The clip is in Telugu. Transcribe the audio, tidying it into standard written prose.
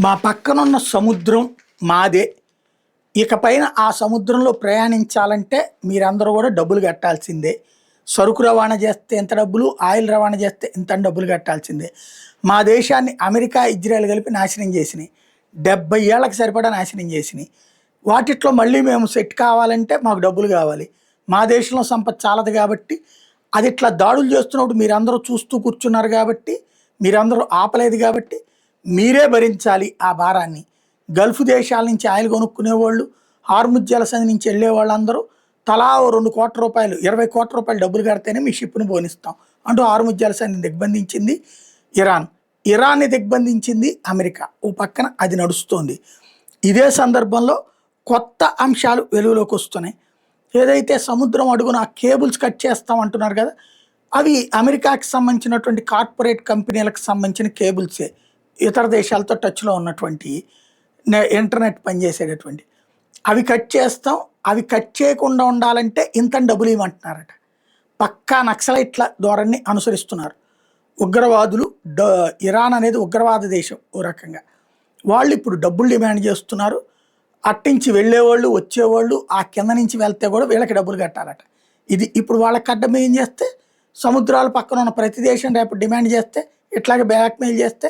మా పక్కనున్న సముద్రం మాదే. ఇకపైన ఆ సముద్రంలో ప్రయాణించాలంటే మీరందరూ కూడా డబ్బులు కట్టాల్సిందే. సరుకు రవాణా చేస్తే ఇంత డబ్బులు, ఆయిల్ రవాణా చేస్తే ఇంత డబ్బులు కట్టాల్సిందే. మా దేశాన్ని అమెరికా, ఇజ్రాయెల్ కలిపి నాశనం చేసినాయి. 70 ఏళ్ళకి సరిపడా నాశనం చేసినాయి. వాటిట్లో మళ్ళీ మేము సెట్ కావాలంటే మాకు డబ్బులు కావాలి. మా దేశంలో సంపద చాలదు కాబట్టి, అది ఇట్లా దాడులు చేస్తున్నప్పుడు మీరందరూ చూస్తూ కూర్చున్నారు కాబట్టి, మీరందరూ ఆపలేదు కాబట్టి, మీరే భరించాలి ఆ భారాన్ని. గల్ఫ్ దేశాల నుంచి ఆయిల్ కొనుక్కునేవాళ్ళు, హార్ముజ్ జలసంధి నుంచి వెళ్ళే వాళ్ళందరూ తలా ఓ 2 కోట్ల రూపాయలు, 20 కోట్ల రూపాయలు డబ్బులు కడితేనే మీ షిప్ను పోనిస్తాం అంటూ హార్ముజ్ జలసంధిని దిగ్బంధించింది ఇరాన్. ఇరాన్ని దిగ్బంధించింది అమెరికా. ఓ పక్కన అది నడుస్తోంది. ఇదే సందర్భంలో కొత్త అంశాలు వెలుగులోకి వస్తున్నాయి. ఏదైతే సముద్రం అడుగున ఆ కేబుల్స్ కట్ చేస్తాం అంటున్నారు కదా, అవి అమెరికాకి సంబంధించినటువంటి కార్పొరేట్ కంపెనీలకు సంబంధించిన కేబుల్సే. ఇతర దేశాలతో టచ్లో ఉన్నటువంటి ఇంటర్నెట్ పనిచేసేటటువంటి అవి కట్ చేస్తాం. అవి కట్ చేయకుండా ఉండాలంటే ఇంత డబ్బులు ఇవ్వమంటున్నారట. పక్కా నక్సలైట్ల ధోరణిని అనుసరిస్తున్నారు ఉగ్రవాదులు. ఇరాన్ అనేది ఉగ్రవాద దేశం ఓ రకంగా. వాళ్ళు ఇప్పుడు డబ్బులు డిమాండ్ చేస్తున్నారు. అట్టించి వెళ్ళేవాళ్ళు, వచ్చేవాళ్ళు, ఆ కింద నుంచి వెళ్తే కూడా వీళ్ళకి డబ్బులు కట్టాలట. ఇది ఇప్పుడు వాళ్ళకి అడ్డం ఏం చేస్తే, సముద్రాల పక్కన ఉన్న ప్రతి దేశం రేపు డిమాండ్ చేస్తే, ఇట్లాగే బ్లాక్మెయిల్ చేస్తే